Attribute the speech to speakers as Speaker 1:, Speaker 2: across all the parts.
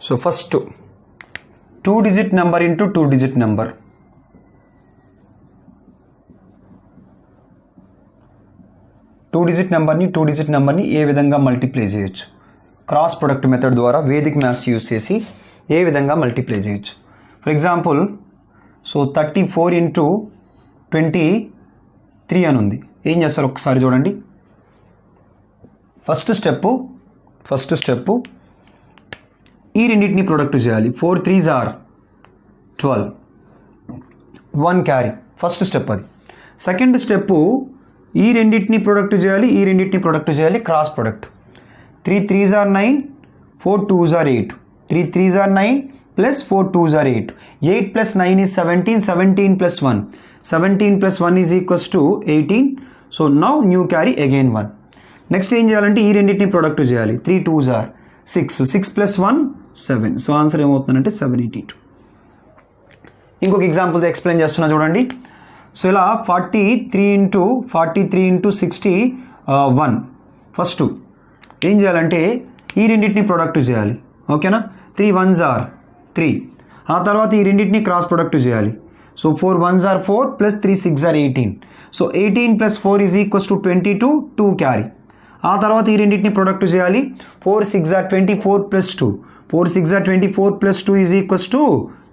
Speaker 1: So first 2 digit number into 2 digit number. Two digit నెంబర్ని ఏ విధంగా multiply చేయొచ్చు, cross product method ద్వారా Vedic maths use చేసి ఏ విధంగా మల్టిప్లై చేయొచ్చు. ఫర్ ఎగ్జాంపుల్ సో 34 into 23 అని ఉంది. ఏం చేస్తారు ఒకసారి చూడండి. ఫస్ట్ స్టెప్పు ఈ రెండింటిని ప్రొడక్ట్ చేయాలి. 4 3s are 12, 1 carry. First step అది. సెకండ్ స్టెప్పు ఈ రెండింటిని ప్రొడక్ట్ చేయాలి, cross product. 3 3s are 9, 4 2s are 8. 3 3s are 9 plus 4 2s are 8. 8 plus 9 is 17, 17 plus 1. 17 plus 1 is equals to 18. So now new carry again 1. Next ఏం చేయాలంటే ఈ రెండింటిని product చేయాలి. 3 2s are 6. 6 plus 1 7. So answer ఏమవుతుందంటే 782. ఇంకొక ఎగ్జాంపుల్తో explain చేస్తున్నా చూడండి. So ఇలా 43 into 61. ఫస్ట్ ఏం చేయాలంటే ఈ రెండింటిని ప్రొడక్ట్ చేయాలి. ఓకేనా. 3 1s are 3. ఆ తర్వాత ఈ రెండింటిని క్రాస్ ప్రొడక్ట్ చేయాలి. So 4 1s are 4 plus 3 6 are 18. So 18 plus 4 is equals to 22, 2 carry. ఆ తర్వాత ఈ రెండింటిని ప్రొడక్ట్ చేయాలి. 4 6 are 24 plus 2. 4 6 are 24 plus 2 is equals to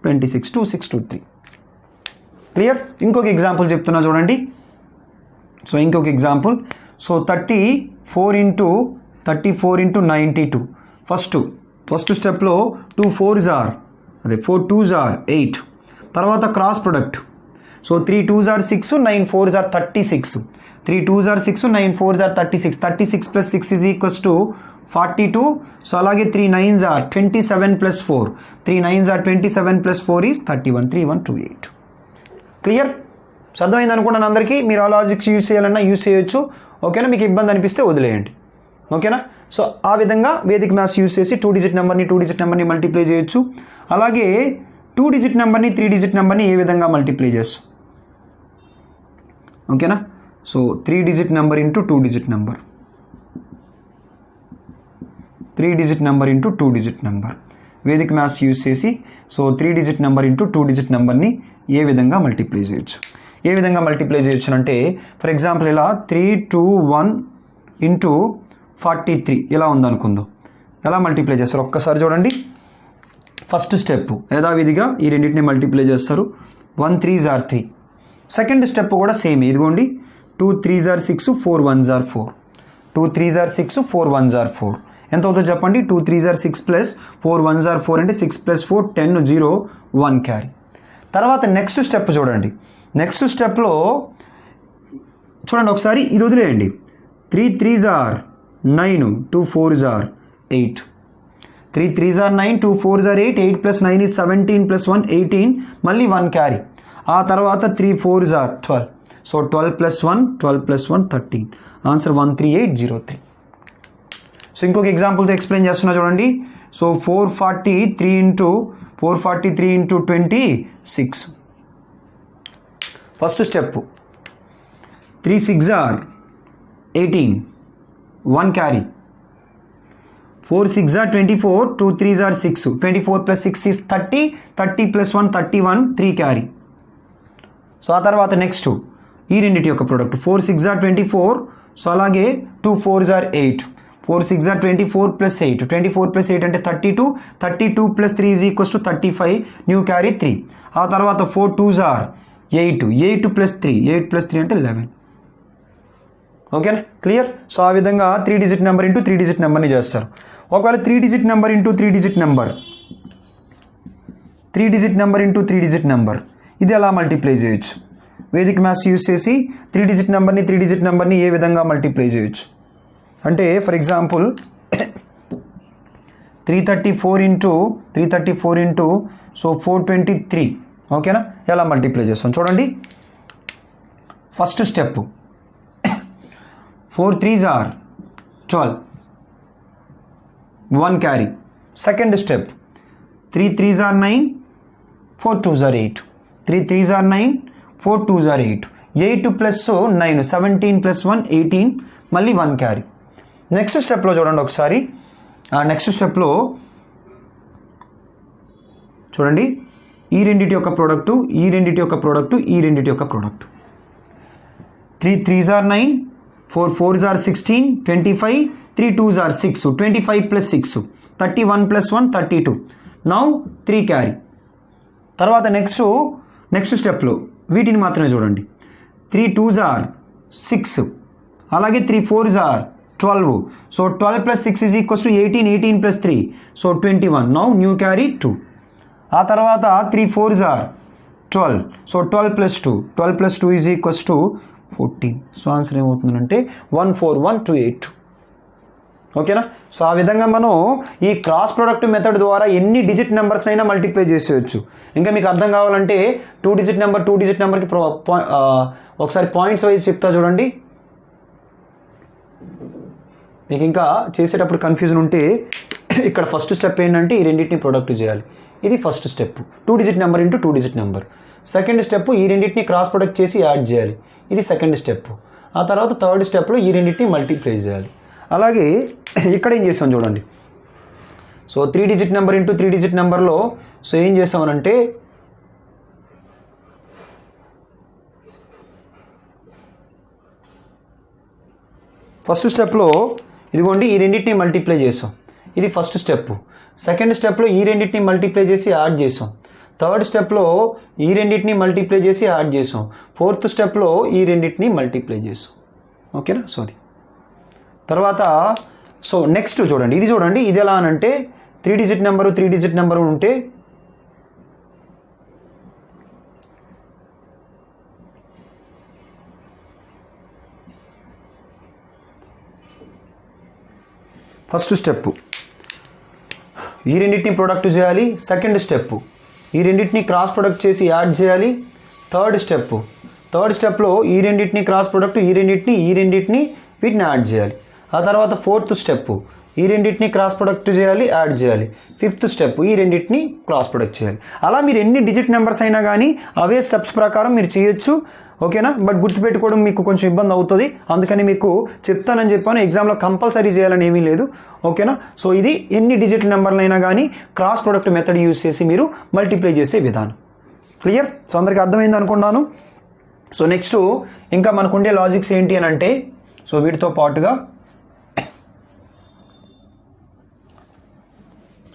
Speaker 1: 26, 2 6 2 3. Clear. ఇంకొక ఎగ్జాంపుల్ చెప్తున్నా చూడండి. సో ఇంకొక ఎగ్జాంపుల్. So 34 into 92. ఫస్ట్ స్టెప్లో 2 4s are 4 2s are 8. తర్వాత cross product. So 3 2s are 6, 9 4s are 36. 3 2s are 6, 9 4s are 36. 36 plus 6 is equals to 42. So అలాగే 3 9s are 27 plus 4. 3 9s are 27 plus 4 is 31, 3128. Clear. అర్థమైంది అనుకున్నాను అందరికీ. మీరు ఆ logics use చేయాలన్నా use చేయొచ్చు. ఓకేనా. మీకు ఇబ్బంది అనిపిస్తే వదిలేయండి. ఓకేనా. సో ఆ విధంగా వేదిక్ మ్యాథ్స్ యూజ్ చేసి 2 digit నెంబర్ని మల్టిప్లై చేయొచ్చు. అలాగే 2 digit నెంబర్ని 3 digit నెంబర్ని ఏ విధంగా మల్టిప్లై చేస్తాం. ఓకేనా. So 3 digit number into 2 digit number, 3 digit number into 2 digit number vedic maths use చేసి so 3 digit number into 2 digit నెంబర్ని ఏ విధంగా మల్టిప్లై చేయొచ్చు. అంటే ఫర్ ఎగ్జాంపుల్ ఇలా 3 2 1 ఇంటూ 43 ఇలా ఉందనుకుందాం. ఎలా మల్టిప్లై చేస్తారు ఒక్కసారి చూడండి. ఫస్ట్ స్టెప్ యథావిధిగా ఈ రెండింటిని మల్టిప్లై చేస్తారు. 1 3s are 3. సెకండ్ స్టెప్ కూడా సేమ్. ఇదిగోండి 2 3s are 6, 4 1s are 4. 2 3s are 6, 4 1s are 4. ఎంత అవుతుందో చెప్పండి. 2 3s are 6 plus 4 1s are 4 అంటే 6 plus 4 10 0 1 క్యారీ. తర్వాత నెక్స్ట్ స్టెప్ చూడండి. నెక్స్ట్ స్టెప్లో చూడండి ఒకసారి ఇది వదిలేయండి. 3 3s are 9, 2 4s are 8. 3 3s are 9, 2 4s are 8. 8 plus 9 is 17 plus 1 18. మళ్ళీ 1 క్యారీ. ఆ తర్వాత 3 4s are 12. So 12 plus 1 13. Answer 13803. So ఇంకొక ఎగ్జాంపుల్తో ఎక్స్ప్లెయిన్ చేస్తున్నా చూడండి. So 443 into 26. First step 3 6s are 18, 1 carry. 4 6s are 24, 2 3s are 6. 24 plus 6 is 30, 30 plus 1 31, 3 carry. So ఆ తర్వాత next ఈ రెండింటి యొక్క ప్రోడక్ట్ 4 6s are 24. సో అలాగే 2 4s are 8. 4 6s are 24 plus 8. 24 plus 8 అంటే 32. 32 plus 3 is equals to 35. New carry 3. ఆ తర్వాత 4 2s are 8. 8 plus 3 అంటే 11. ఓకేనా. క్లియర్. సో ఆ విధంగా 3 digit నెంబర్ ఇంటూ 3 digit నెంబర్ని చేస్తారు. ఒకవేళ 3 digit number into 3 digit number, 3 digit number into 3 digit number ఇది ఎలా మల్టిప్లై చేయొచ్చు. వేదిక్ మ్యాథ్స్ యూజ్ చేసి 3 digit నెంబర్ని ఏ విధంగా మల్టిప్లై చేయొచ్చు అంటే ఫర్ ఎగ్జాంపుల్ 334 into సో 423. ఓకేనా. ఎలా మల్టిప్లై చేస్తాం చూడండి. First step 4 3s are 12, 1 carry. Second step 3 3s are 9, 4 2s are 8. 3 3s are 9, 4 2s are 8. 8 plus 9 17 plus 1 18. మళ్ళీ 1 క్యారీ. నెక్స్ట్ స్టెప్లో చూడండి ఒకసారి. నెక్స్ట్ స్టెప్లో చూడండి, ఈ రెండిటి యొక్క ప్రోడక్టు, ఈ రెండిటి యొక్క ప్రోడక్టు, ఈ రెండిటి యొక్క product. 3 3s are 9, 4 4s are 16, 25, 3 2s are 6, 25 plus 6, 31 plus 1 32. Now 3 carry. తర్వాత నెక్స్ట్ స్టెప్లో వీటిని మాత్రమే చూడండి. 3 2s are 6, అలాగే 3 4s are 12. So 12 plus 6 is equals to 18, 18 plus 3, so 21. Now new carry 2. ఆ తర్వాత 3 4s are 12, so 12 plus 2, 12 plus 2 is equals to 14. So answer ఏమవుతుందంటే 14128. ఓకేనా? సో ఆ విధంగా మనం ఈ క్రాస్ ప్రొడక్ట్ మెథడ్ ద్వారా ఎన్ని డిజిట్ నెంబర్స్ అయినా మల్టిప్లై చేసేయచ్చు. ఇంకా మీకు అర్థం కావాలంటే 2 డిజిట్ నెంబర్కి ఒకసారి పాయింట్స్ వైజ్ చెప్తా చూడండి. మీకు ఇంకా చేసేటప్పుడు కన్ఫ్యూజన్ ఉంటే ఇక్కడ ఫస్ట్ స్టెప్ ఏంటంటే ఈ రెండింటిని ప్రొడక్ట్ చేయాలి. ఇది first step, 2 digit number into 2 digit number. Second step ఈ రెండింటిని క్రాస్ ప్రొడక్ట్ చేసి యాడ్ చేయాలి. ఇది సెకండ్ స్టెప్. ఆ తర్వాత థర్డ్ స్టెప్లో ఈ రెండింటిని మల్టిప్లై చేయాలి. అలాగే ఇక్కడ ఏం చేసాం చూడండి. So 3 digit number into 3 digit నెంబర్లో సో ఏం చేసామనంటే ఫస్ట్ స్టెప్లో ఇదిగోండి ఈ రెండింటిని మల్టిప్లై చేసాం. ఇది ఫస్ట్ స్టెప్. సెకండ్ స్టెప్లో ఈ రెండింటిని మల్టిప్లై చేసి యాడ్ చేసాం. థర్డ్ స్టెప్లో ఈ రెండింటిని మల్టిప్లై చేసి యాడ్ చేసాం. ఫోర్త్ స్టెప్లో ఈ రెండింటిని మల్టిప్లై చేసాం. ఓకేనా? సో అది తర్వాత సో నెక్స్ట్ చూడండి, ఇది చూడండి. ఇది ఎలా అనంటే 3 డిజిట్ నెంబరు ఉంటే ఫస్ట్ స్టెప్ ఈ రెండింటిని ప్రొడక్ట్ చేయాలి. సెకండ్ స్టెప్ ఈ రెండింటిని క్రాస్ ప్రొడక్ట్ చేసి యాడ్ చేయాలి. థర్డ్ స్టెప్లో ఈ రెండింటిని క్రాస్ ప్రొడక్ట్, ఈ రెండింటిని వీటిని యాడ్ చేయాలి. ఆ తర్వాత ఫోర్త్ స్టెప్ ఈ రెండింటిని క్రాస్ ప్రొడక్ట్ చేయాలి, యాడ్ చేయాలి. ఫిఫ్త్ స్టెప్ ఈ రెండింటిని క్రాస్ ప్రొడక్ట్ చేయాలి. అలా మీరు ఎన్ని డిజిట్ నెంబర్స్ అయినా కానీ అవే స్టెప్స్ ప్రకారం మీరు చేయొచ్చు. ఓకేనా? బట్ గుర్తుపెట్టుకోవడం మీకు కొంచెం ఇబ్బంది అవుతుంది, అందుకని మీకు చెప్తానని చెప్పాను. ఎగ్జామ్లో కంపల్సరీ చేయాలని ఏమీ లేదు. ఓకేనా? సో ఇది ఎన్ని డిజిట్ నెంబర్లు అయినా కానీ క్రాస్ ప్రొడక్ట్ మెథడ్ యూజ్ చేసి మీరు మల్టిప్లై చేసే విధానం. క్లియర్? సో అందరికీ అర్థమైంది అనుకున్నాను. సో నెక్స్ట్ ఇంకా మనకు ఉండే లాజిక్స్ ఏంటి అని అంటే సో వీటితో పాటుగా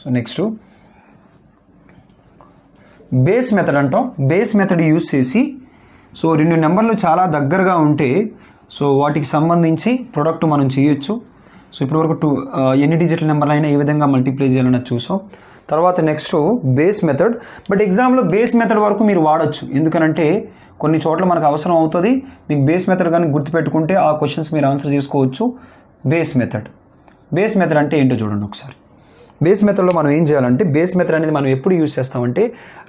Speaker 1: సో నెక్స్ట్ బేస్ మెథడ్ అంటాం. బేస్ మెథడ్ యూజ్ చేసి సో 2 నెంబర్లు చాలా దగ్గరగా ఉంటే సో వాటికి సంబంధించి ప్రొడక్ట్ మనం చేయొచ్చు. సో ఇప్పటివరకు ఎన్ని డిజిటల్ నెంబర్లు అయినా ఏ విధంగా మల్టిప్లై చేయాలన్నది చూసాం. తర్వాత నెక్స్ట్ బేస్ మెథడ్. బట్ ఎగ్జామ్లో బేస్ మెథడ్ వరకు మీరు వాడచ్చు, ఎందుకనంటే కొన్ని చోట్ల మనకు అవసరం అవుతుంది. మీకు బేస్ మెథడ్ కానీ గుర్తుపెట్టుకుంటే ఆ క్వశ్చన్స్ మీరు ఆన్సర్ చేసుకోవచ్చు. బేస్ మెథడ్ అంటే ఏంటో చూడండి ఒకసారి. బేస్ మెథడ్లో మనం ఏం చేయాలంటే బేస్ మెథడ్ అనేది మనం ఎప్పుడు యూజ్ చేస్తామంటే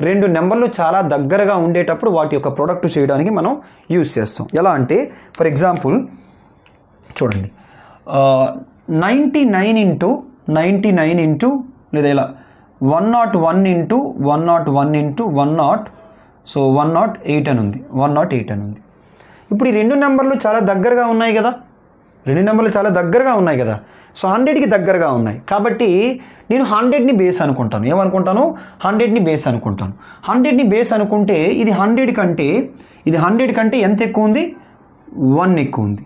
Speaker 1: 2 నెంబర్లు చాలా దగ్గరగా ఉండేటప్పుడు వాటి యొక్క ప్రోడక్ట్ చేయడానికి మనం యూజ్ చేస్తాం. ఎలా అంటే ఫర్ ఎగ్జాంపుల్ చూడండి 99 ఇంటూ లేదా ఇలా 101 ఇంటూ 101 సో 108 అని ఉంది. ఇప్పుడు ఈ 2 నెంబర్లు చాలా దగ్గరగా ఉన్నాయి కదా. సో 100కి దగ్గరగా ఉన్నాయి కాబట్టి నేను 100ని బేస్ అనుకుంటాను. ఏమనుకుంటాను? 100ని బేస్ అనుకుంటాను. 100ని బేస్ అనుకుంటే ఇది 100 కంటే ఎంత ఎక్కువ ఉంది? 1 ఎక్కువ ఉంది.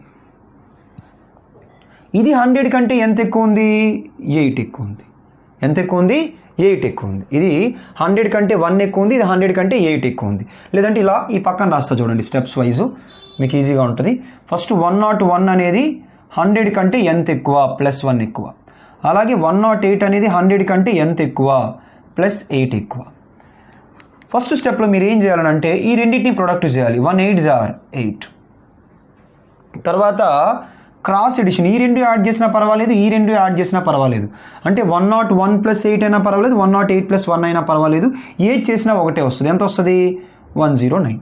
Speaker 1: ఇది 100 కంటే ఎంత ఎక్కువ ఉంది? 8 ఎక్కువ ఉంది. ఎంత ఎక్కువ ఉంది? 8 ఎక్కువ ఉంది. ఇది 100 కంటే 1 ఎక్కువ ఉంది, ఇది 100 కంటే 8 ఎక్కువ ఉంది. లేదంటే ఇలా ఈ పక్కన రాస్తా చూడండి, స్టెప్స్ వైజు మీకు ఈజీగా ఉంటుంది. ఫస్ట్ 101 అనేది 100 కంటే ఎంత ఎక్కువ? +1 ఎక్కువ. అలాగే 108 అనేది 100 కంటే ఎంత ఎక్కువ? +8 ఎక్కువ. ఫస్ట్ స్టెప్లో మీరు ఏం చేయాలంటే ఈ రెండింటిని ప్రొడక్ట్ చేయాలి. 1 8s are 8. తర్వాత క్రాస్ ఎడిషన్, ఈ 2 యాడ్ చేసినా పర్వాలేదు, ఈ 2 యాడ్ చేసినా పర్వాలేదు. అంటే 101 + 8 అయినా పర్వాలేదు, 108 + 1 అయినా పర్వాలేదు. ఏది చేసినా ఒకటే వస్తుంది. ఎంత వస్తుంది? 109.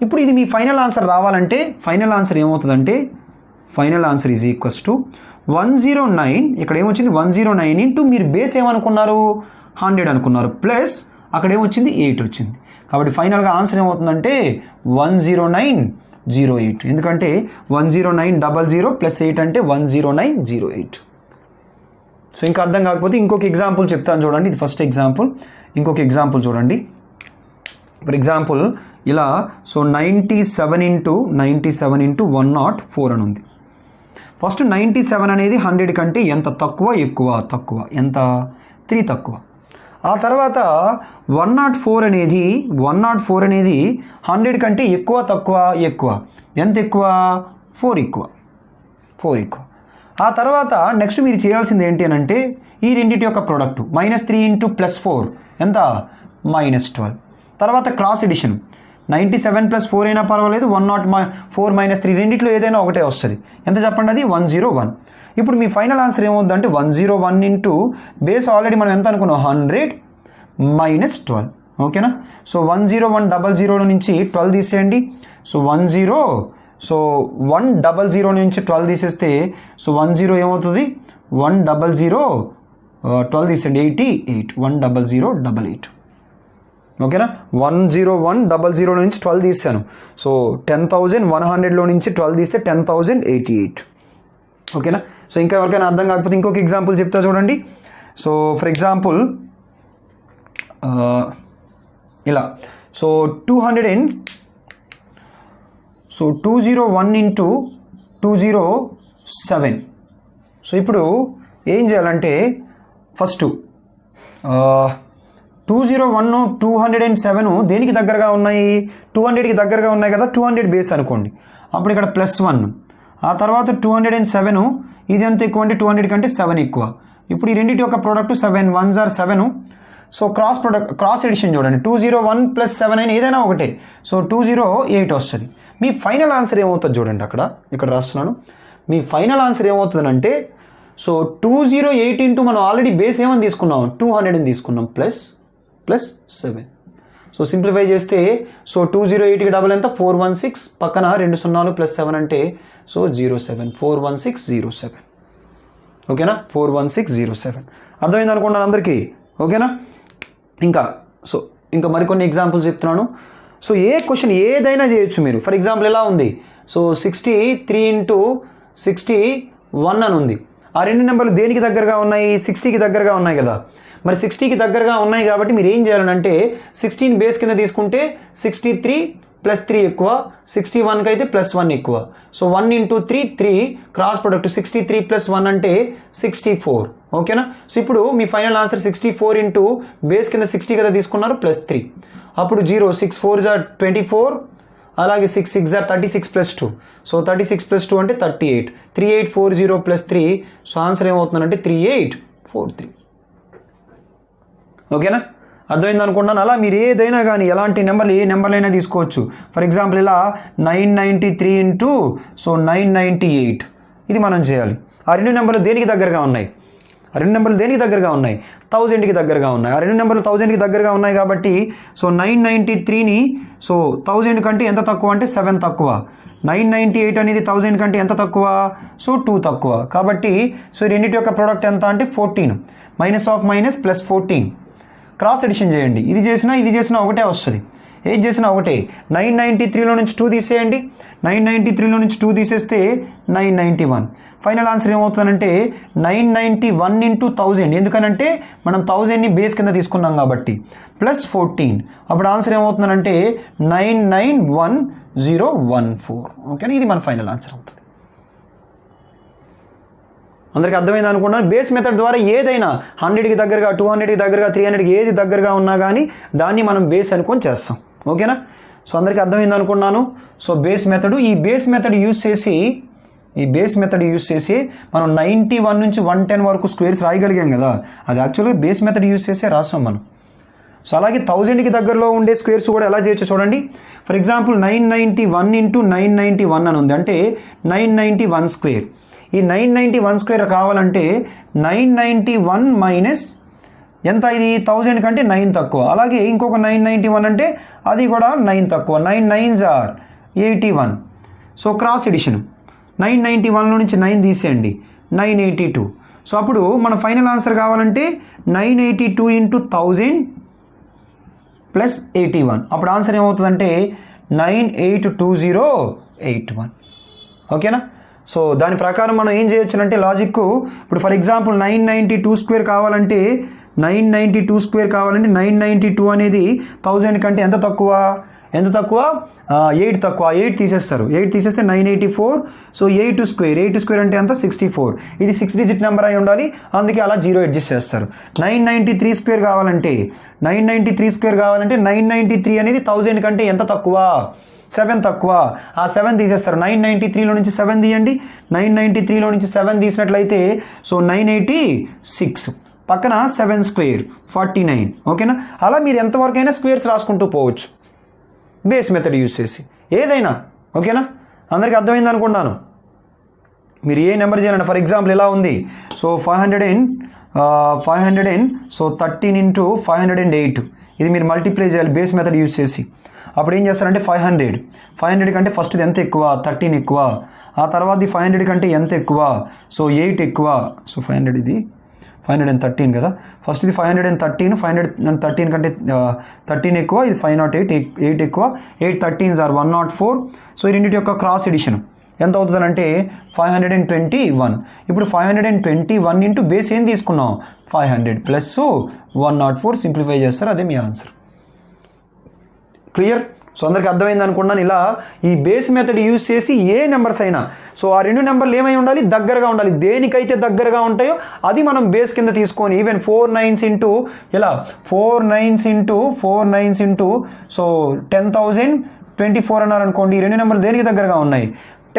Speaker 1: ఇప్పుడు ఇది మీ ఫైనల్ ఆన్సర్ రావాలంటే ఫైనల్ ఆన్సర్ ఏమవుతుందంటే final answer is equals to 109. ఇక్కడ ఏమొచ్చింది? 109 ఇంటూ మీరు బేస్ ఏమనుకున్నారు? 100 అనుకున్నారు, ప్లస్ అక్కడ ఏమొచ్చింది? 8 వచ్చింది. కాబట్టి ఫైనల్గా ఆన్సర్ ఏమవుతుందంటే 10908. ఎందుకంటే 10900 + 8 అంటే 10908. సో ఇంకా అర్థం కాకపోతే ఇంకొక ఎగ్జాంపుల్ చెప్తాను చూడండి. ఇది ఫస్ట్ ఎగ్జాంపుల్. ఇంకొక ఎగ్జాంపుల్ చూడండి. ఫర్ ఎగ్జాంపుల్ ఇలా సో 97 ఇంటూ 104 అని ఉంది. ఫస్ట్ 97 అనేది 100 కంటే ఎంత తక్కువ ఎక్కువ? తక్కువ. ఎంత? 3 తక్కువ. ఆ తర్వాత 104 అనేది 100 కంటే ఎక్కువ తక్కువ? ఎక్కువ. ఎంత ఎక్కువ? 4 ఎక్కువ. ఆ తర్వాత నెక్స్ట్ మీరు చేయాల్సింది ఏంటి అని అంటే ఈ రెండింటి యొక్క ప్రోడక్ట్ -3 ఇంటూ +4 ఎంత? -12. తర్వాత క్రాస్ ఎడిషన్ 97 + 4 అయినా పర్వాలేదు, 104 - 3 రెండిట్లో ఏదైనా ఒకటే వస్తుంది. ఎంత చెప్పండి? అది 101. ఇప్పుడు మీ ఫైనల్ ఆన్సర్ ఏమవుతుందంటే 101 ఇంటూ బేస్ ఆల్రెడీ మనం ఎంత అనుకున్నాం? 100 - 12. ఓకేనా? సో 10100 నుంచి 12 తీసేయండి. సో 100 నుంచి 12 తీసేస్తే సో 10 ఏమవుతుంది? 100 12 తీసేయండి 88. 10088. ఓకేనా? 10100 నుంచి 12 తీసాను. సో 10,100లో నుంచి 12 తీస్తే 10,088. ఓకేనా? సో ఇంకా ఎవరికైనా అర్థం కాకపోతే ఇంకొక ఎగ్జాంపుల్ చెప్తా చూడండి. సో ఫర్ ఎగ్జాంపుల్ ఇలా సో 201 ఇంటూ 207. సో ఇప్పుడు ఏం చేయాలంటే ఫస్ట్ 201 207 దేనికి దగ్గరగా ఉన్నాయి? 200కి దగ్గరగా ఉన్నాయి కదా. 200 బేస్ అనుకోండి. అప్పుడు ఇక్కడ +1. ఆ తర్వాత 207 ఇది ఎంత ఎక్కువ అంటే 200 కంటే 7 ఎక్కువ. ఇప్పుడు ఈ రెండింటి యొక్క product 7 1s are 7. So cross edition చూడండి. 201 + 7 అయినా ఏదైనా ఒకటే. సో 208 వస్తుంది. మీ ఫైనల్ ఆన్సర్ ఏమవుతుంది చూడండి. ఇక్కడ రాస్తున్నాను. మీ ఫైనల్ ఆన్సర్ ఏమవుతుందంటే సో 208 ఇంటూ మనం ఆల్రెడీ బేస్ ఏమని తీసుకున్నాం? 200 తీసుకున్నాం ప్లస్ 7. సో సింప్లిఫై చేస్తే సో 208కి డబల్ ఎంత? 416. పక్కన 2 0 + 7 అంటే సో 07. 41607. ఓకేనా? 41607. అర్థమైంది అనుకుంటున్నాను అందరికీ. ఓకేనా? ఇంకా మరికొన్ని ఎగ్జాంపుల్స్ చెప్తున్నాను. సో ఏ క్వశ్చన్ ఏదైనా చేయొచ్చు మీరు. ఫర్ ఎగ్జాంపుల్ ఎలా ఉంది? సో 63 ఇంటూ 61 అని ఉంది. ఆ రెండు నెంబర్లు దేనికి దగ్గరగా ఉన్నాయి? 60కి దగ్గరగా ఉన్నాయి కదా. మరి 60కి దగ్గరగా ఉన్నాయి కాబట్టి మీరు ఏం చేయాలంటే 16 బేస్ కింద తీసుకుంటే 63 + 3 ఎక్కువ, 61కి అయితే +1 ఎక్కువ. సో 1 ఇంటూ 3 క్రాస్ ప్రొడక్ట్ 63 + 1 అంటే 64. ఓకేనా? సో ఇప్పుడు మీ ఫైనల్ ఆన్సర్ 64 ఇంటూ బేస్ కింద 60 కదా తీసుకున్నారు +3. అప్పుడు 0 6 4s are 24. అలాగే 6 6s are 36 + 2. సో 36 + 2 అంటే 38. 3840 + 3. సో ఆన్సర్ ఏమవుతుందంటే 3843. ఓకేనా? అర్థమైంది అనుకుంటున్నాను. అలా మీరు ఏదైనా కానీ ఎలాంటి నెంబర్లు ఏ నెంబర్లైనా తీసుకోవచ్చు. ఫర్ ఎగ్జాంపుల్ ఇలా 993 ఇంటూ సో 998 ఇది మనం చేయాలి. ఆ రెండు నెంబర్లు దేనికి దగ్గరగా ఉన్నాయి? 1000కి దగ్గరగా ఉన్నాయి. ఆ రెండు నెంబర్లు 1000కి దగ్గరగా ఉన్నాయి కాబట్టి సో 993ని సో 1000 కంటే ఎంత తక్కువ అంటే 7 తక్కువ. 998 అనేది 1000 కంటే ఎంత తక్కువ? సో 2 తక్కువ. కాబట్టి సో రెండింటి యొక్క ప్రోడక్ట్ ఎంత అంటే 14. -(-) +14. క్రాస్ ఎడిషన్ చేయండి. ఇది చేసినా ఒకటే వస్తుంది. ఏది చేసినా ఒకటే. 993లో నుంచి 2 తీసేయండి. 993లో నుంచి 2 తీసేస్తే 991. ఫైనల్ ఆన్సర్ ఏమవుతుందంటే 991 ఇంటూ 1000. ఎందుకనంటే మనం 1000ని బేస్ కింద తీసుకున్నాం కాబట్టి +14. అప్పుడు ఆన్సర్ ఏమవుతుందంటే 991014. ఓకేనా? ఇది మన ఫైనల్ ఆన్సర్ అవుతుంది. అందరికీ అర్థమైంది అనుకుంటున్నాను. బేస్ మెథడ్ ద్వారా ఏదైనా 100కి దగ్గరగా, 200కి దగ్గరగా, 300కి ఏది దగ్గరగా ఉన్నా కానీ దాన్ని మనం బేస్ అనుకొని చేస్తాం. ఓకేనా? సో అందరికీ అర్థమైంది అనుకున్నాను. సో బేస్ మెథడ్, ఈ బేస్ మెథడ్ యూజ్ చేసి మనం 91 నుంచి 110 వరకు స్క్వేర్స్ రాయగలిగాం కదా. అది యాక్చువల్గా బేస్ మెథడ్ యూజ్ చేసే రాసాం మనం. సో అలాగే 1000కి దగ్గరలో ఉండే స్క్వేర్స్ కూడా ఎలా చేయొచ్చు చూడండి. ఫర్ ఎగ్జాంపుల్ 991 ఇంటూ 991 అని ఉంది. అంటే 991 స్క్వేర్. ఈ 991 స్క్వేర్ కావాలంటే 991 మైనస్ ఎంత? ఇది 1000 కంటే 9 తక్కువ. అలాగే ఇంకొక 991 అంటే అది కూడా 9 తక్కువ. 9 9s are 81. So cross addition 991లో నుంచి 9 తీసేయండి. 982. సో అప్పుడు మన ఫైనల్ ఆన్సర్ కావాలంటే 982 ఇంటూ 1000 + 81. అప్పుడు ఆన్సర్ ఏమవుతుందంటే 982081. ఓకేనా? సో దాని ప్రకారం మనం ఏం చేయొచ్చు అంటే లాజిక్, ఇప్పుడు ఫర్ ఎగ్జాంపుల్ 992 కావాలంటే 992 అనేది 1000 కంటే ఎంత తక్కువ 8 తక్కువ, 8 తీసేస్తారు, 8 తీసేస్తే 984. సో 8 స్క్వేర్ అంటే ఎంత 64. ఇది 6 డిజిట్ నెంబర్ అయి ఉండాలి, అందుకే అలా 0 అడ్జస్ట్ చేస్తారు. 993 కావాలంటే 993 అనేది 1000 కంటే ఎంత తక్కువ 7 తక్కువ, ఆ 7 తీసేస్తారు. 993లో నుంచి 7 తీయండి, 993లో నుంచి 7 తీసినట్లయితే సో 986, పక్కన 7 స్క్వేర్ 49. ఓకేనా, అలా మీరు ఎంతవరకైనా స్క్వేర్స్ రాసుకుంటూ పోవచ్చు బేస్ మెథడ్ యూజ్ చేసి ఏదైనా. ఓకేనా, అందరికీ అర్థమైంది అనుకుంటున్నాను. మీరు ఏ నెంబర్ చేయాలంటే ఫర్ ఎగ్జాంపుల్ ఇలా ఉంది, సో 500 సో 13 into 508, ఇది మీరు మల్టిప్లై చేయాలి బేస్ మెథడ్ యూజ్ చేసి. అప్పుడు ఏం చేస్తారంటే 500 కంటే ఫస్ట్ ఇది ఎంత ఎక్కువ 13 ఎక్కువ, ఆ తర్వాత 500 కంటే ఎంత ఎక్కువ సో 8 ఎక్కువ. సో 500 ఇది 513 కదా, ఫస్ట్ ఇది 513, 513 కంటే 13 ఎక్కువ, ఇది 508, 8 ఎక్కువ, 8 13s are 104. సో ఈ రెండింటి యొక్క క్రాస్ ఎడిషన్ ఎంత అవుతుందంటే 521. ఇప్పుడు 521 ఇంటూ బేస్ ఏం తీసుకున్నాం 500 ప్లస్ 104 సింప్లిఫై చేస్తారు, అదే మీ ఆన్సర్. క్లియర్? సో అందరికి అర్థమైంది అనుకున్నాను. ఇలా ఈ బేస్ మెథడ్ యూజ్ చేసి ఏ నెంబర్స్ అయినా, సో ఆ రెండు నెంబర్లు ఏమై ఉండాలి దగ్గరగా ఉండాలి, దేనికైతే దగ్గరగా ఉంటాయో అది మనం బేస్ కింద తీసుకొని ఈవెన్ 4 9s ఇంటూ ఇలా 4 9s ఇంటూ సో 10,024 అన్నారు అనుకోండి. ఈ రెండు నెంబర్లు దేనికి దగ్గరగా ఉన్నాయి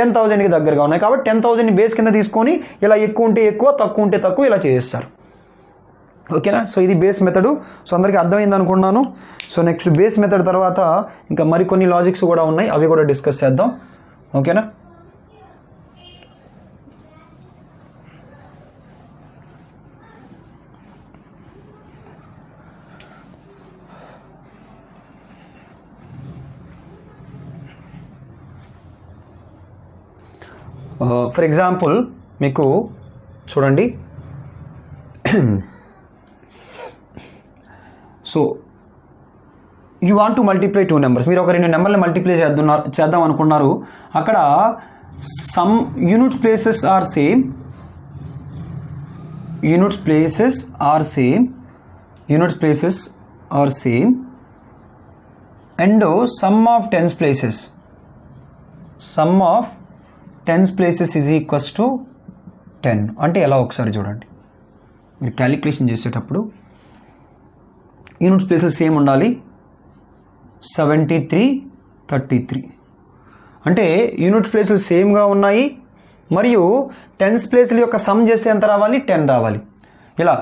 Speaker 1: 10,000కి దగ్గరగా ఉన్నాయి కాబట్టి 10,000ని బేస్ కింద తీసుకొని ఇలా ఎక్కువ ఉంటే ఎక్కువ తక్కువ ఉంటే తక్కువ ఇలా చేస్తారు. ఓకేనా, సో ఇది బేస్ మెథడు. సో అందరికీ అర్థమైంది అనుకున్నాను. సో నెక్స్ట్ బేస్ మెథడ్ తర్వాత ఇంకా మరికొన్ని లాజిక్స్ కూడా ఉన్నాయి, అవి కూడా డిస్కస్ చేద్దాం. ఓకేనా, ఫర్ ఎగ్జాంపుల్ మీకు చూడండి, so you want to multiply 2 numbers, మీరు ఒక 2 నెంబర్లు మల్టిప్లై చేద్దాం అనుకున్నారు. అక్కడ sum units places are same and sum of tens places is equals to 10. అంటే ఎలా ఒకసారి చూడండి, మీరు క్యాలిక్యులేషన్ చేసేటప్పుడు యూనిట్స్ ప్లేసెస్ సేమ్ ఉండాలి 73 33. అంటే యూనిట్ ప్లేసెస్ సేమ్గా ఉన్నాయి మరియు టెన్స్ ప్లేసుల యొక్క సమ్ చేస్తే ఎంత రావాలి 10 రావాలి. ఇలా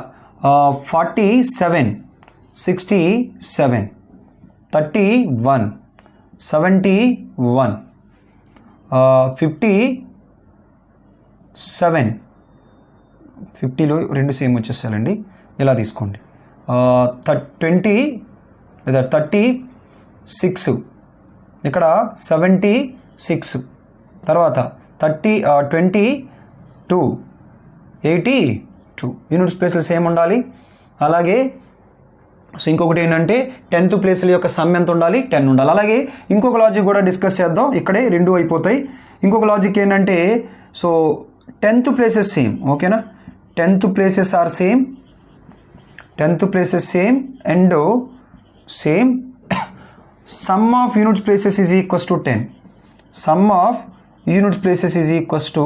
Speaker 1: 47 67 31 71 57 50లో రెండు సేమ్ వచ్చేసాయండి. ఇలా తీసుకోండి 20 లేదా 36, ఇక్కడ 76, తర్వాత 22 82 యూనిట్స్ ప్లేస్లు సేమ్ ఉండాలి. అలాగే సో ఇంకొకటి ఏంటంటే 10th ప్లేస్ల యొక్క సమ్ ఎంత ఉండాలి 10 ఉండాలి. అలాగే ఇంకొక లాజిక్ కూడా డిస్కస్ చేద్దాం, ఇక్కడే రెండు అయిపోతాయి. ఇంకొక లాజిక్ ఏంటంటే సో 10th ప్లేసెస్ సేమ్. ఓకేనా, 10th places are same and same sum of units places is equals to 10. Sum of units places is equals to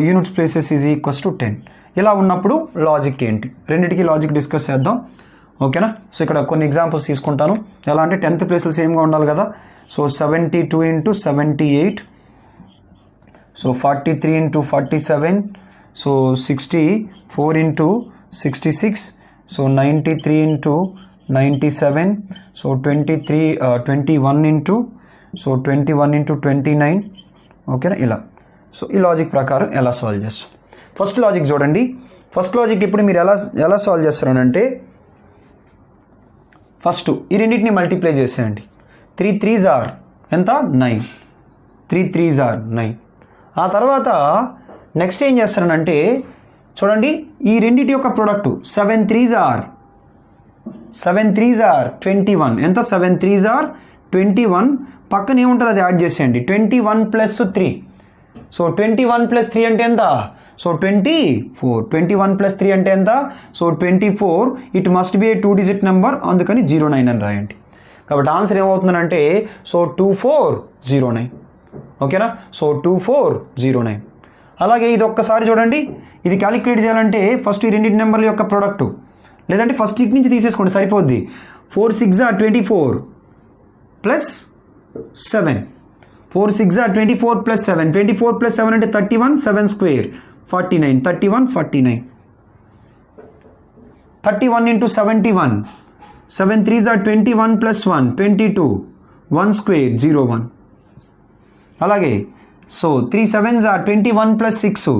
Speaker 1: units places is equals to 10. ఇలా ఉన్నప్పుడు logic ఏంటి, రెండింటికి logic discuss చేద్దాం. ఓకేనా, so ఇక్కడ కొన్ని examples తీసుకుంటాను. ఎలా అంటే 10th ప్లేస్లు సేమ్గా ఉండాలి కదా. So 72 into 78, so 43 into 47, so 64 into 66, so 93 into 97, so 21 into 29. ఓకేనా, ఇలా. సో ఈ లాజిక్ ప్రకారం ఎలా సాల్వ్ చేస్తాం. ఫస్ట్ లాజిక్ చూడండి. ఫస్ట్ లాజిక్ ఇప్పుడు మీరు ఎలా సాల్వ్ చేస్తారనంటే ఫస్ట్ ఈ రెండింటిని మల్టిప్లై చేసేయండి. 3 3s are ఎంత 9, 3 3s are 9. ఆ తర్వాత నెక్స్ట్ ఏం చేస్తారనంటే చూడండి, ఈ రెండింటి యొక్క ప్రోడక్ట్ 7 3s are 21. ఎంత 7 3s are 21. పక్కన ఏముంటుంది అది యాడ్ చేసేయండి. 21 + 3 సో 21 + 3 అంటే ఎంత? సో 24. 21 + 3 అంటే ఎంత? So 24. It must be A 2 digit number, అందుకని 09 అని రాయండి. కాబట్టి ఆన్సర్ ఏమవుతుందంటే సో 2409. ఓకేనా? సో 2409. అలాగే ఇది ఒక్కసారి చూడండి, ఇది క్యాలిక్యులేట్ చేయాలంటే ఫస్ట్ ఈ రెండింటి నెంబర్ల యొక్క ప్రోడక్ట్, లేదంటే ఫస్ట్ ఇటు నుంచి తీసేసుకోండి సరిపోద్ది. 4 6 are 24 + 7. 4 6 are 24 + 7. 24 + 7 అంటే 31. 7 square 49. 31 49. 31 into 71. 7 3s are 21 + 1 22. 1 square 01. అలాగే so 3 7s are 21 + 6.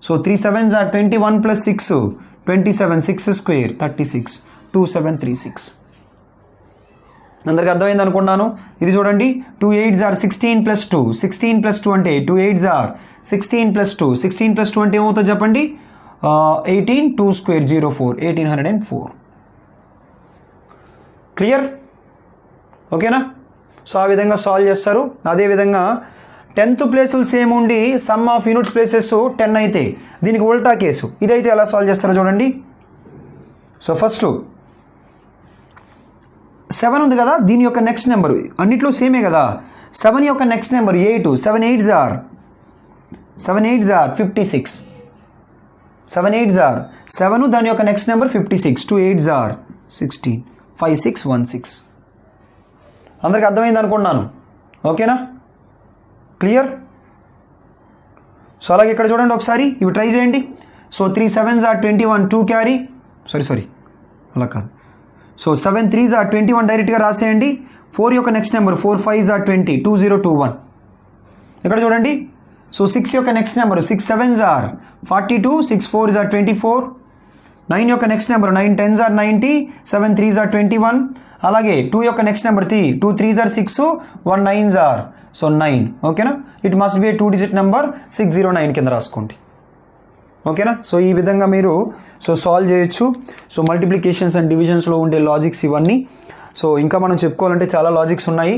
Speaker 1: So 3 7s are 21 + 6. 27. 6 square 36. 2736. అందరికి అర్థమైంది అనుకున్నాను. ఇది చూడండి, 2 8s are 16 + 2. 16 + 2 అంటే 2 8s are 16 + 2. 16 + 2 అంటే ఏమవుతుందో చెప్పండి? 18. 2 square 04. 1804. క్లియర్? ఓకేనా? సో ఆ విధంగా సాల్వ్ చేస్తారు. అదేవిధంగా 10th ప్లేసులు సేమ్ ఉండి సమ్ ఆఫ్ యూనిట్ ప్లేసెస్ 10 అయితే దీనికి ఉల్టా కేసు. ఇదైతే ఎలా సాల్వ్ చేస్తారో చూడండి. సో ఫస్ట్ 7 ఉంది కదా, దీని యొక్క నెక్స్ట్ నెంబర్ అన్నిట్లో సేమే కదా. 7 యొక్క next number 8. 7 8s are 56. 7 8s are 7, దాని యొక్క నెక్స్ట్ నెంబర్ 56. 2 8s are 16. 5 6 1 6. అందరికి అర్థమైంది అనుకుంటున్నాను. ఓకేనా? క్లియర్? సో అలాగే ఇక్కడ చూడండి ఒకసారి, ఇవి ట్రై చేయండి. So 3 7s are 21. 2 carry, sorry అలా కాదు. సో 7 3s are 21 డైరెక్ట్గా రాసేయండి. 4 యొక్క నెక్స్ట్ నెంబర్ 4 5s are 20. 2021. ఇక్కడ చూడండి, సో 6 యొక్క next number 6 7s are 42. 6 4s are 24. 9 యొక్క next number 9 10s are 90. 7 3s are 21. అలాగే 2 యొక్క next number 3. 2 3s are 6. 1 9s are so 9. ఓకేనా? It must be A 2 digit number. 609 కింద రాసుకోండి. ఓకేనా? సో ఈ విధంగా మీరు సో సాల్వ్ చేయొచ్చు. సో మల్టిప్లికేషన్స్ అండ్ డివిజన్స్లో ఉండే లాజిక్స్ ఇవన్నీ. సో ఇంకా మనం చెప్పుకోవాలంటే చాలా లాజిక్స్ ఉన్నాయి.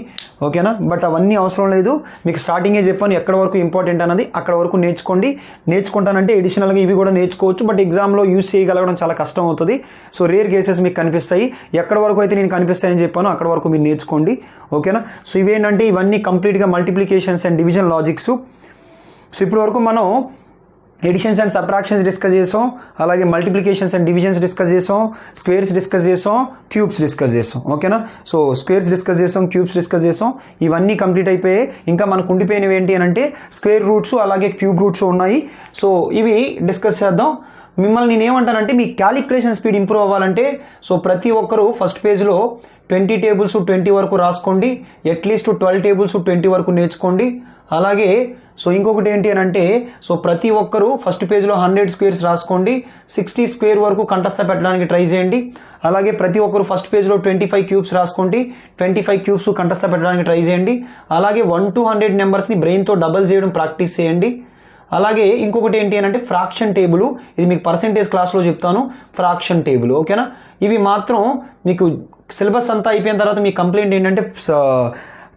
Speaker 1: ఓకేనా? బట్ అవన్నీ అవసరం లేదు, మీకు స్టార్టింగే చెప్పాను ఎక్కడ వరకు ఇంపార్టెంట్ అన్నది. అక్కడ వరకు నేర్చుకోండి. నేర్చుకుంటానంటే ఎడిషనల్గా ఇవి కూడా నేర్చుకోవచ్చు, బట్ ఎగ్జామ్లో యూజ్ చేయగలగడం చాలా కష్టం అవుతుంది. సో రేర్ కేసెస్ మీకు కనిపిస్తాయి. ఎక్కడ వరకు అయితే నేను కనిపిస్తాయని చెప్పాను అక్కడ వరకు మీరు నేర్చుకోండి. ఓకేనా? సో ఇవేంటంటే ఇవన్నీ కంప్లీట్గా multiplications and division logics. So ఇప్పటి వరకు మనం ఎడిషన్స్ అండ్ సబ్ట్రాక్షన్స్ డిస్కస్ చేసాం, అలాగే మల్టిప్లికేషన్స్ అండ్ డివిజన్స్ డిస్కస్ చేసాం, స్క్వేర్స్ డిస్కస్ చేసాం, క్యూబ్స్ డిస్కస్ చేసాం. ఓకేనా? సో స్క్వేర్స్ డిస్కస్ చేసాం, క్యూబ్స్ డిస్కస్ చేసాం. ఇవన్నీ కంప్లీట్ అయిపోయాయి. ఇంకా మనకు ఉండిపోయినవి ఏంటి అని అంటే స్క్వేర్ రూట్స్ అలాగే క్యూబ్ రూట్స్ ఉన్నాయి. సో ఇవి డిస్కస్ చేద్దాం. మిమ్మల్ని నేనేమంటానంటే మీ క్యాలిక్యులేషన్ స్పీడ్ ఇంప్రూవ్ అవ్వాలంటే సో ప్రతి ఒక్కరూ ఫస్ట్ పేజ్లో 20 టేబుల్స్ 20 వరకు రాసుకోండి. అట్లీస్ట్ 12 టేబుల్స్ 20 వరకు నేర్చుకోండి. అలాగే సో ఇంకొకటి ఏంటి అని అంటే సో ప్రతి ఒక్కరూ ఫస్ట్ పేజ్లో 100 స్క్వేర్స్ రాసుకోండి. 60 స్క్వేర్ వరకు కంఠస్థ పెట్టడానికి ట్రై చేయండి. అలాగే ప్రతి ఒక్కరు ఫస్ట్ పేజ్లో 25 క్యూబ్స్ రాసుకోండి. 25 క్యూబ్స్ కంఠస్థ పెట్టడానికి ట్రై చేయండి. అలాగే 1 to 100 నెంబర్స్ని బ్రెయిన్తో డబల్ చేయడం ప్రాక్టీస్ చేయండి. అలాగే ఇంకొకటి ఏంటి అని అంటే ఫ్రాక్షన్ టేబుల్, ఇది మీకు పర్సెంటేజ్ క్లాస్లో చెప్తాను. ఫ్రాక్షన్ టేబుల్ ఓకేనా? ఇవి మాత్రం మీకు సిలబస్ అంతా అయిపోయిన తర్వాత మీ కంప్లైంట్ ఏంటంటే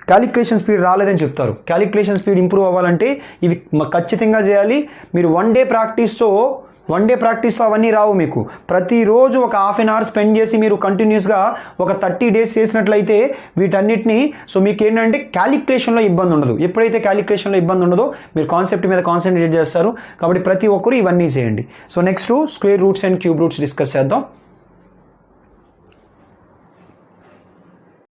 Speaker 1: క్యాలిక్యులేషన్ స్పీడ్ రాలేదని చెప్తారు. క్యాలిక్యులేషన్ స్పీడ్ ఇంప్రూవ్ అవ్వాలంటే ఇవి ఖచ్చితంగా చేయాలి. మీరు వన్ డే ప్రాక్టీస్తో అవన్నీ రావు. మీకు ప్రతిరోజు ఒక హాఫ్ అన్ అవర్ స్పెండ్ చేసి మీరు కంటిన్యూస్గా ఒక 30 days చేసినట్లయితే వీటన్నిటిని సో మీకు ఏంటంటే క్యాలిక్యులేషన్లో ఇబ్బంది ఉండదు. ఎప్పుడైతే క్యాలిక్యులేషన్లో ఇబ్బంది ఉండదో మీరు కాన్సెప్ట్ మీద కాన్సన్ట్రేట్ చేస్తారు. కాబట్టి ప్రతి ఒక్కరు ఇవన్నీ చేయండి. So next square roots and cube roots discuss చేద్దాం.